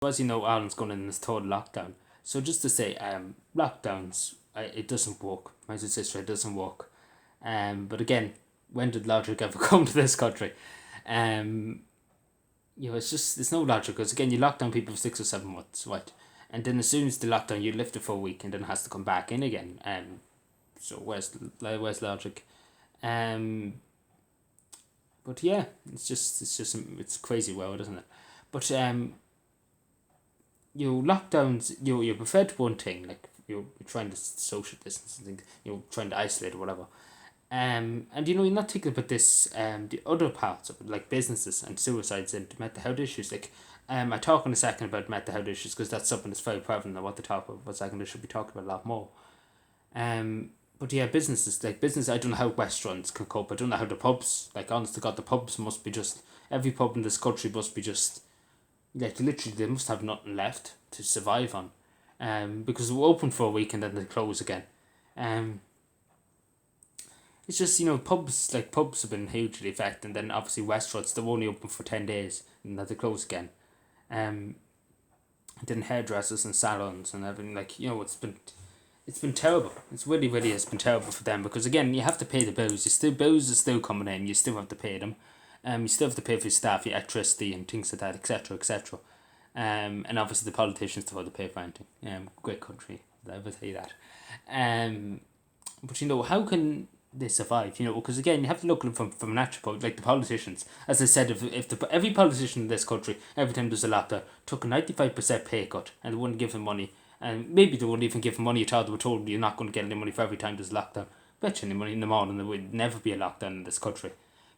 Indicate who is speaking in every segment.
Speaker 1: As you know, Ireland's going in this total lockdown. So just to say, lockdowns, it doesn't work. My sister, it doesn't work. But again, when did logic ever come to this country? Um, it's just there's no logic because again, you lock down people for 6 or 7 months, right? And then as soon as the lockdown, you lift it for a week, and then it has to come back in again. So where's logic? Um, but yeah, it's a crazy world, isn't it? But lockdowns, you're prepared to one thing, like you're trying to social distance and things, you're trying to isolate or whatever. And you're not thinking about this, the other parts of it, like businesses and suicides and mental health issues. Like, I talk in a second about mental health issues because that's something that's very prevalent. I want to talk about, but second, I should be talking about a lot more. Um, but yeah, businesses, like business, I don't know how restaurants can cope. I don't know how the pubs, like honest to God, the pubs must be just, every pub in this country must be just like literally they must have nothing left to survive on, because we're open for a week and then they close again. Um, it's just pubs have been hugely affected, and then obviously restaurants they're only open for 10 days and then they close again. Um, and then hairdressers and salons and everything it's been terrible. It's really has been terrible for them because again you have to pay the bills. Bills are still coming in. You still have to pay them. You still have to pay for your staff, your electricity and things like that, etc. etc. And obviously the politicians still have to pay for anything. Great country, I will tell you that. Um, but how can they survive? Because again, you have to look at it from an actual point, like the politicians. As I said, if every politician in this country, every time there's a lockdown, took a 95% pay cut and they wouldn't give them money, and maybe they wouldn't even give them money at all, they were told you're not going to get any money for every time there's a lockdown. Bet you any money in the morning there would never be a lockdown in this country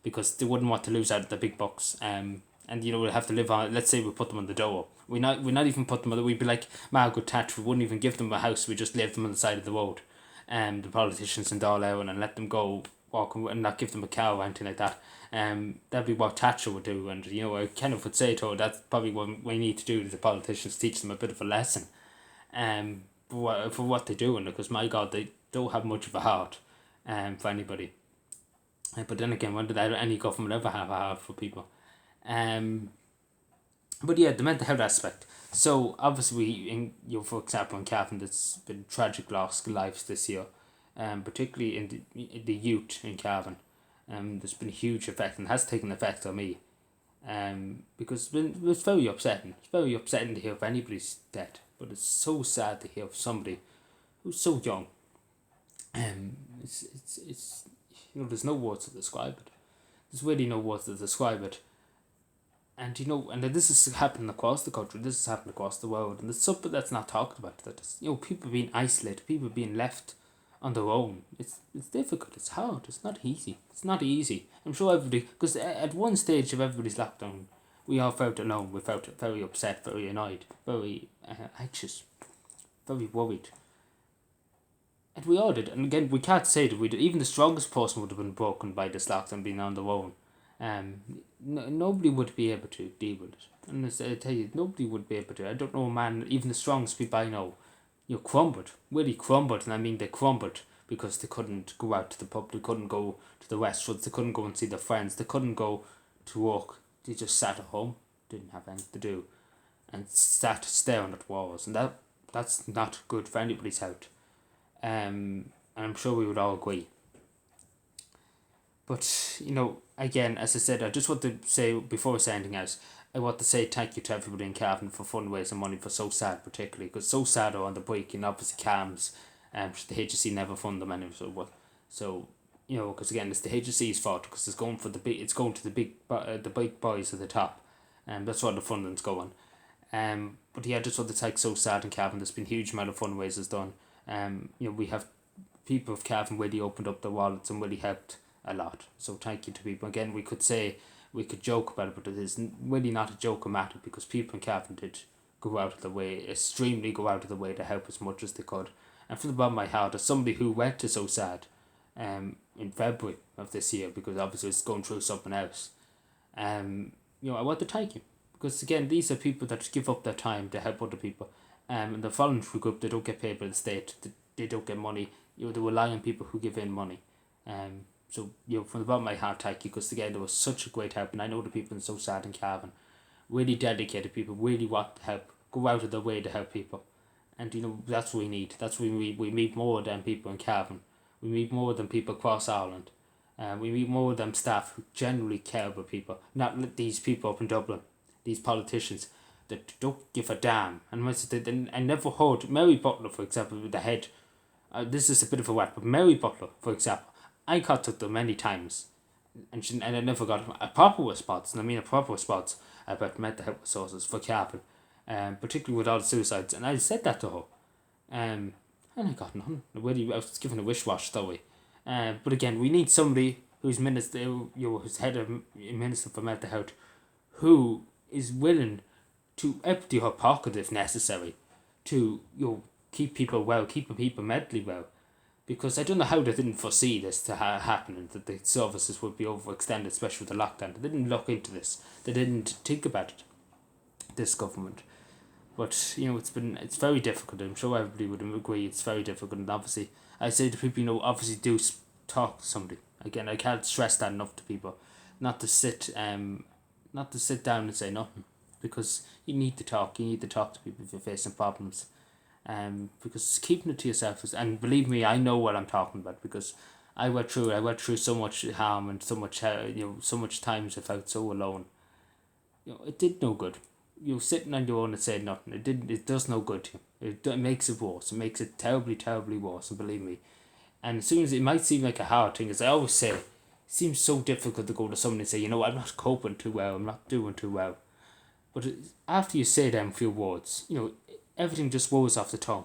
Speaker 1: because they wouldn't want to lose out the big bucks. And we'll have to live on. Let's say we put them on the door. We not even put them on. We'd be like Margaret Thatcher. We wouldn't even give them a house. We just leave them on the side of the road. The politicians in Dáil and let them go walk and not give them a cow or anything like that. That'd be what Thatcher would do. And I kind of would say to her that's probably what we need to do to the politicians, teach them a bit of a lesson. For what they're doing, because my God, they don't have much of a heart. For anybody. But then again, when did any government ever have a heart for people? Um, but yeah, the mental health aspect. So obviously, for example, in Cavan, there's been tragic loss of lives this year, particularly in the youth in Cavan. There's been a huge effect and has taken effect on me. Because it's very upsetting. It's very upsetting to hear of anybody's dead, but it's so sad to hear of somebody who's so young. It's there's no words to describe it. There's really no words to describe it. And this is happening across the country. This is happening across the world, and it's something that's not talked about. That is, people being isolated, people being left on their own. It's difficult. It's hard. It's not easy. It's not easy. I'm sure everybody, because at one stage of everybody's lockdown, we all felt alone. We felt very upset, very annoyed, very anxious, very worried. And we all did. And again, we can't say that we did. Even the strongest person would have been broken by this lockdown being on their own. Nobody would be able to deal with it. And as I tell you, nobody would be able to. I don't know a man, even the strongest people I know, crumbled. Really crumbled. And I mean, they crumbled because they couldn't go out to the pub, they couldn't go to the restaurants, they couldn't go and see their friends, they couldn't go to work. They just sat at home, didn't have anything to do, and sat staring at walls. And that's not good for anybody's health. And I'm sure we would all agree. But, again, as I said, I just want to say, before I say anything else, I want to say thank you to everybody in Cavan for fundraising money for So Sad, particularly, because So Sad are on the break, and obviously CAMS, the HSC never fund them anyway, so because again, it's the HSC's fault, because it's going to the big boys at the top, and that's where the funding's going. But yeah, I just want to thank So Sad and Cavan. There's been a huge amount of fundraisers done. We have people of Cavan really opened up their wallets and really helped a lot. So thank you to people. Again, we could joke about it, but it is really not a joke or matter because people in Cavan did extremely go out of the way to help as much as they could. And from the bottom of my heart, as somebody who went to So Sad in February of this year, because obviously it's going through something else, I want to thank you. Because again, these are people that give up their time to help other people. And the voluntary group, they don't get paid by the state. They don't get money. They rely on people who give in money. So from the bottom of my heart, thank you, because again, there was such a great help, and I know the people in So Sad in Cavan really dedicated people, really want to help, go out of their way to help people. And that's what we need. That's what we meet more than people in Cavan. We meet more than people across Ireland. We meet more of them staff who generally care about people, not these people up in Dublin, these politicians that don't give a damn. And I never heard Mary Butler, for example, with the head. This is a bit of a whack, but Mary Butler, for example, I contacted her many times, and I never got a proper response. And I mean a proper response about mental health resources for Cavan, particularly with all the suicides. And I said that to her, and I got none. Really, I was given a wish-wash story. But again, we need somebody who's who's head of minister for mental health, who is willing to empty her pocket if necessary, to keep people well, keep people mentally well, because I don't know how they didn't foresee this to happen and that the services would be overextended, especially with the lockdown. They didn't look into this. They didn't think about it. This government. But it's very difficult. I'm sure everybody would agree it's very difficult. And obviously, I say to people, obviously do talk to somebody. Again, I can't stress that enough to people, not to sit down and say nothing, because you need to talk. You need to talk to people if you're facing problems. Because keeping it to yourself and believe me, I know what I'm talking about, because I went through so much harm and so much so much times I felt so alone. It did no good. Sitting on your own and saying nothing. It does no good to you. It makes it worse. It makes it terribly, terribly worse. And believe me. And as soon as it might seem like a hard thing, as I always say, it seems so difficult to go to someone and say, I'm not coping too well. I'm not doing too well. But after you say them few words, everything just rolls off the tongue.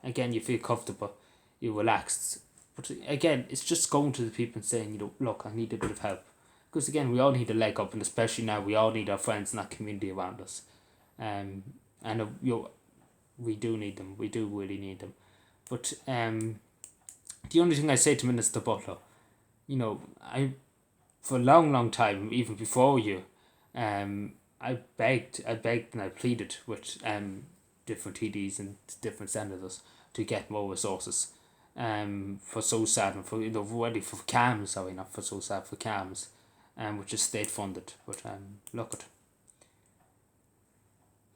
Speaker 1: Again, you feel comfortable, you're relaxed. But again, it's just going to the people and saying, look, I need a bit of help. Because again, we all need a leg up, and especially now, we all need our friends in that community around us. And we do need them. We do really need them. But the only thing I say to Minister Butler, I, for a long, long time, even before you, I begged and I pleaded with different TDs and different senators to get more resources. For SOSAD and for ready for CAMS, sorry, not for SOSAD, for CAMS. Which is state funded, but look at,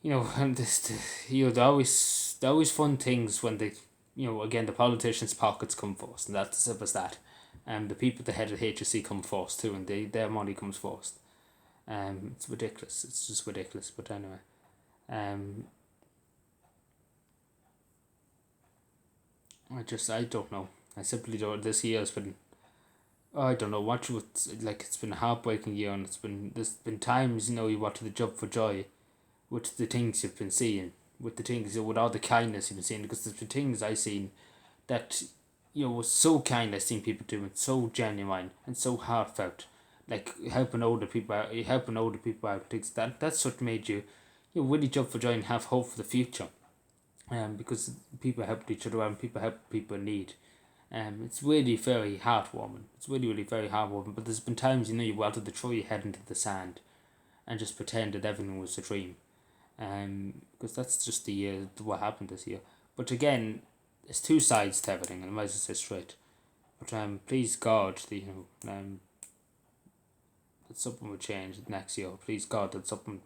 Speaker 1: and they always fund things when they, again, the politicians' pockets come first, and that's as simple as that. The people at the head of HSC come first too, and their money comes first. It's ridiculous. It's just ridiculous. But anyway, I don't know. I simply don't. This year has been, I don't know, it's been a heartbreaking year, and there's been times, you want to jump for joy with the things you've been seeing, with all the kindness you've been seeing, because there's been things I've seen that, was so kind. I've seen people doing so genuine and so heartfelt, like helping older people out, things that's what made you, really jump for joy and have hope for the future. Because people help each other and people help people in need. It's really very heartwarming. It's really, really very heartwarming. But there's been times, you wanted to throw your head into the sand and just pretend that everything was a dream. Because that's just what happened this year. But again, there's two sides to everything, and I might as well say straight. But please God, that something will change next year. Please God, that something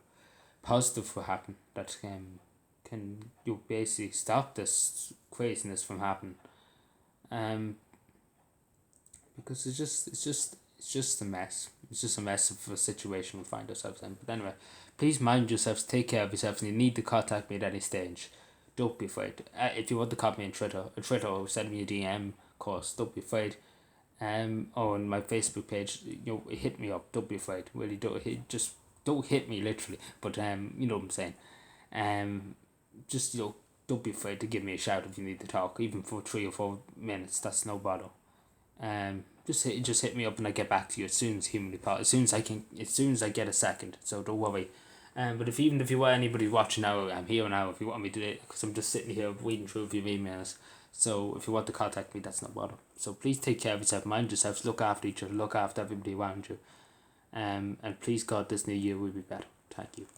Speaker 1: positive will happen that can basically stop this craziness from happening. Because it's just a mess. It's just a mess of a situation we find ourselves in. But anyway, please mind yourselves, take care of yourselves, and you need to contact me at any stage. Don't be afraid. If you want to contact me on Twitter, or send me a DM, of course, don't be afraid. Or on my Facebook page, hit me up. Don't be afraid. Really, don't hit me literally, but you know what I'm saying. Just don't be afraid to give me a shout if you need to talk, even for 3 or 4 minutes. That's no bother. Just hit me up and I get back to you as soon as humanly possible. As soon as I get a second. So don't worry. But if you want anybody watching now, I'm here now. If you want me to, because I'm just sitting here reading through a few emails. So if you want to contact me, that's no bother. So please take care of yourself, mind yourselves, look after each other, look after everybody around you. And please God, this new year will be better. Thank you.